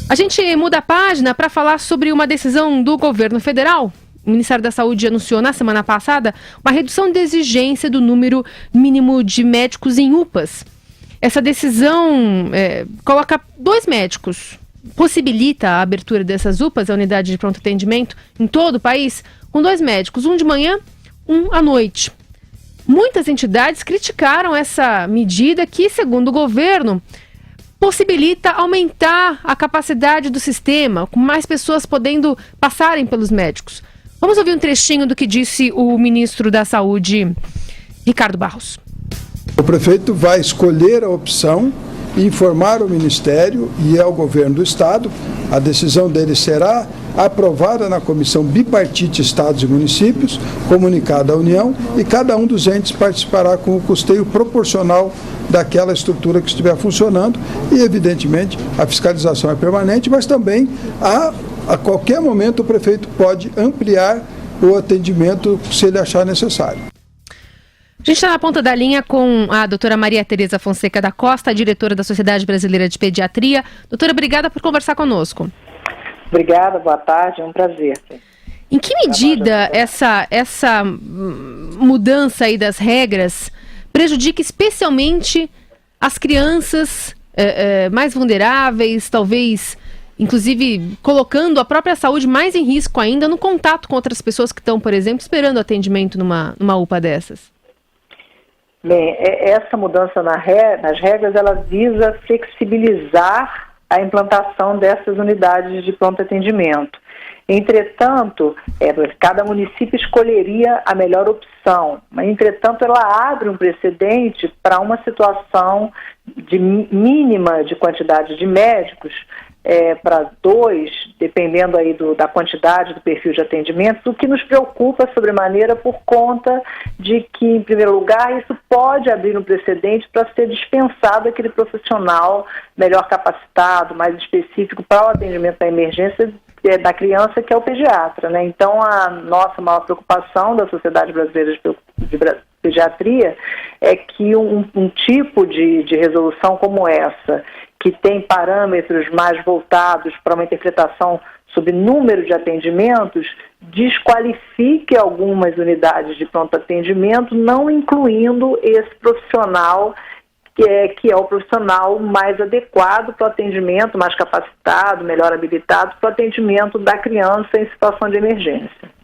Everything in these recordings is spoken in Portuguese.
A gente muda a página para falar sobre uma decisão do governo federal. O Ministério da Saúde anunciou na semana passada uma redução de exigência do número mínimo de médicos em UPAs. Essa decisão coloca 2 médicos, possibilita a abertura dessas UPAs, a unidade de pronto atendimento, em todo o país, com 2 médicos, um de manhã, um à noite. Muitas entidades criticaram essa medida que, segundo o governo, possibilita aumentar a capacidade do sistema, com mais pessoas podendo passarem pelos médicos. Vamos ouvir um trechinho do que disse o ministro da Saúde, Ricardo Barros. O prefeito vai escolher a opção, informar o Ministério e ao governo do Estado. A decisão dele será aprovada na Comissão Bipartite Estados e Municípios, comunicada à União, e cada um dos entes participará com o custeio proporcional daquela estrutura que estiver funcionando e, evidentemente, a fiscalização é permanente, mas também a qualquer momento o prefeito pode ampliar o atendimento se ele achar necessário. A gente está na ponta da linha com a doutora Maria Tereza Fonseca da Costa, diretora da Sociedade Brasileira de Pediatria. Doutora, obrigada por conversar conosco. Obrigada, boa tarde, é um prazer. Em que medida essa mudança aí das regras prejudica especialmente as crianças mais vulneráveis, talvez, inclusive, colocando a própria saúde mais em risco ainda no contato com outras pessoas que estão, por exemplo, esperando atendimento numa UPA dessas? Bem, essa mudança nas regras, ela visa flexibilizar a implantação dessas unidades de pronto atendimento. Entretanto, cada município escolheria a melhor opção, mas, entretanto, ela abre um precedente para uma situação mínima de quantidade de médicos, para 2, dependendo aí da quantidade do perfil de atendimento, o que nos preocupa sobremaneira por conta de que, em primeiro lugar, isso pode abrir um precedente para ser dispensado aquele profissional melhor capacitado, mais específico para o atendimento da emergência da criança, que é o pediatra, né? Então, a nossa maior preocupação da Sociedade Brasileira de Pediatria é que um tipo de resolução como essa, que tem parâmetros mais voltados para uma interpretação sobre número de atendimentos, desqualifique algumas unidades de pronto atendimento, não incluindo esse profissional que é o profissional mais adequado para o atendimento, mais capacitado, melhor habilitado para o atendimento da criança em situação de emergência.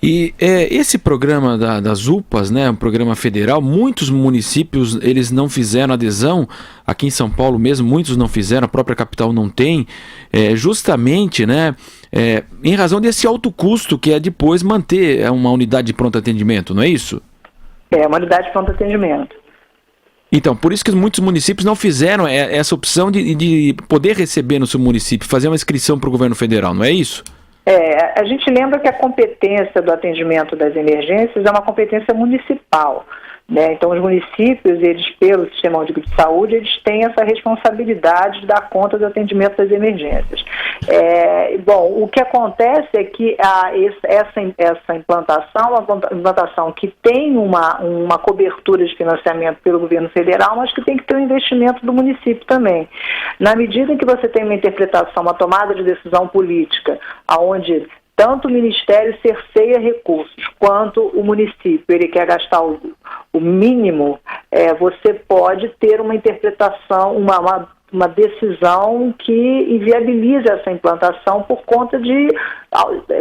E esse programa das UPAs, né, um programa federal, muitos municípios eles não fizeram adesão, aqui em São Paulo mesmo, muitos não fizeram, a própria capital não tem, justamente, né, em razão desse alto custo que é depois manter uma unidade de pronto atendimento, não é isso? Uma unidade de pronto atendimento. Então, por isso que muitos municípios não fizeram essa opção de poder receber no seu município, fazer uma inscrição para o governo federal, não é isso? A gente lembra que a competência do atendimento das emergências é uma competência municipal, né? Então, os municípios, eles, pelo Sistema Único de Saúde, eles têm essa responsabilidade de dar conta do atendimento das emergências. Bom, o que acontece é que essa implantação, uma implantação que tem uma cobertura de financiamento pelo governo federal, mas que tem que ter um investimento do município também. Na medida em que você tem uma interpretação, uma tomada de decisão política, onde tanto o Ministério cerceia recursos, quanto o município ele quer gastar o mínimo, você pode ter uma interpretação, uma decisão que inviabiliza essa implantação por conta de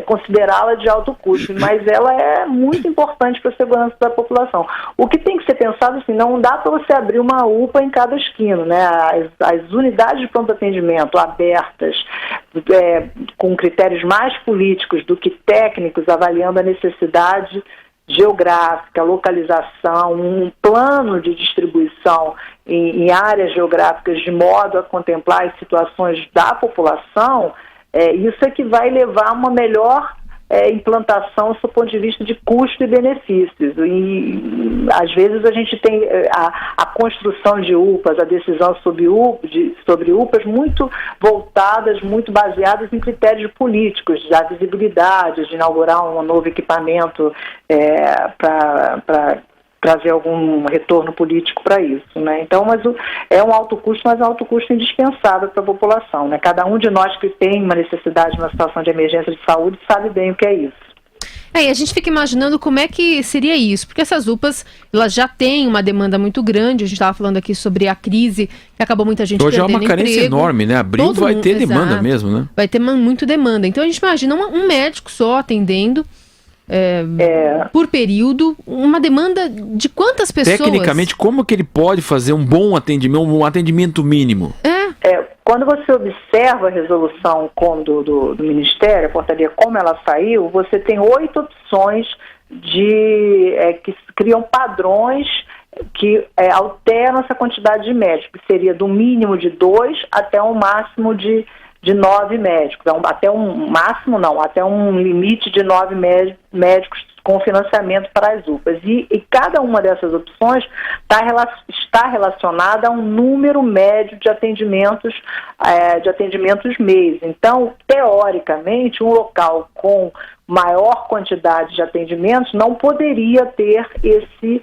considerá-la de alto custo, mas ela é muito importante para a segurança da população. O que tem que ser pensado, assim, não dá para você abrir uma UPA em cada esquina, né? As unidades de pronto atendimento abertas, com critérios mais políticos do que técnicos, avaliando a necessidade geográfica, localização, um plano de distribuição em áreas geográficas de modo a contemplar as situações da população, isso é que vai levar a uma melhor implantação do ponto de vista de custo e benefícios. E às vezes a gente tem a construção de UPAs, a decisão sobre UPAs muito voltadas, muito baseadas em critérios políticos, da visibilidade, de inaugurar um novo equipamento para trazer algum retorno político para isso, né? Então, é um alto custo, mas é um alto custo indispensável para a população, né? Cada um de nós que tem uma necessidade, uma situação de emergência de saúde, sabe bem o que é isso. E a gente fica imaginando como é que seria isso, porque essas UPAs, elas já têm uma demanda muito grande. A gente estava falando aqui sobre a crise, que acabou muita gente hoje perdendo é uma carência emprego. enorme, né? Abril vai ter demanda mesmo, né? Vai ter muito demanda. Então a gente imagina um médico só atendendo por período, uma demanda de quantas pessoas? Tecnicamente, como que ele pode fazer um bom atendimento, um atendimento mínimo? Quando você observa a resolução do Ministério, a portaria como ela saiu, você tem 8 opções que criam padrões que alteram essa quantidade de médicos, que seria do mínimo de 2 até um máximo de 9 médicos, até um limite de 9 médicos com financiamento para as UPAs. E cada uma dessas opções está relacionada a um número médio de atendimentos mês. Então, teoricamente, um local com maior quantidade de atendimentos não poderia ter esse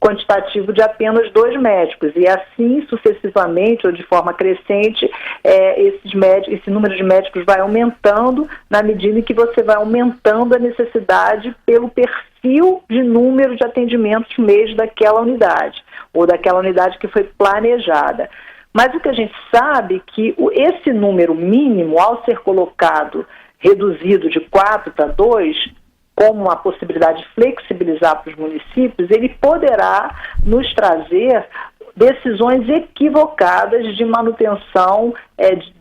quantitativo de apenas 2 médicos, e assim sucessivamente ou de forma crescente esse número de médicos vai aumentando na medida em que você vai aumentando a necessidade pelo perfil de número de atendimentos mês daquela unidade, ou daquela unidade que foi planejada. Mas o que a gente sabe é que esse número mínimo, ao ser colocado reduzido de 4 para 2, como uma possibilidade de flexibilizar para os municípios, ele poderá nos trazer decisões equivocadas de manutenção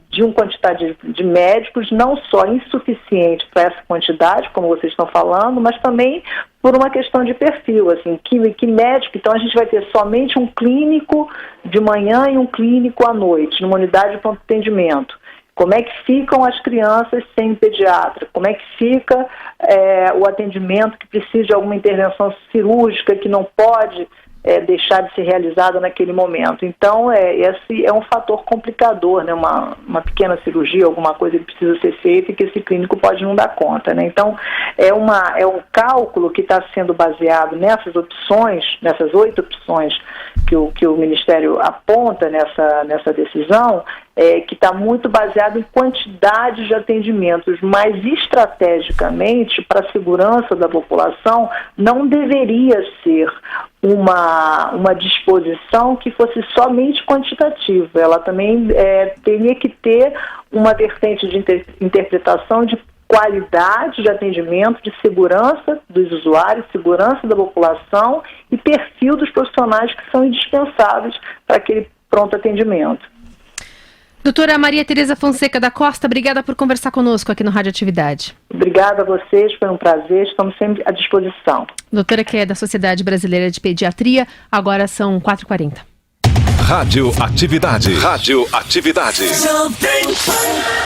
de uma quantidade de médicos, não só insuficiente para essa quantidade, como vocês estão falando, mas também por uma questão de perfil, assim, que médico, então a gente vai ter somente um clínico de manhã e um clínico à noite, numa unidade de pronto atendimento. Como é que ficam as crianças sem pediatra? Como é que fica o atendimento que precisa de alguma intervenção cirúrgica que não pode deixar de ser realizada naquele momento? Então, esse é um fator complicador, né? Uma pequena cirurgia, alguma coisa que precisa ser feita e que esse clínico pode não dar conta, né? Então, é um cálculo que está sendo baseado nessas opções, nessas 8 opções que o Ministério aponta nessa decisão, que está muito baseado em quantidade de atendimentos, mas estrategicamente, para a segurança da população, não deveria ser uma disposição que fosse somente quantitativa. Ela também teria que ter uma vertente de interpretação de qualidade de atendimento, de segurança dos usuários, segurança da população e perfil dos profissionais que são indispensáveis para aquele pronto atendimento. Doutora Maria Tereza Fonseca da Costa, obrigada por conversar conosco aqui no Radioatividade. Obrigada a vocês, foi um prazer, estamos sempre à disposição. Doutora, que é da Sociedade Brasileira de Pediatria, agora são 4h40. Radioatividade.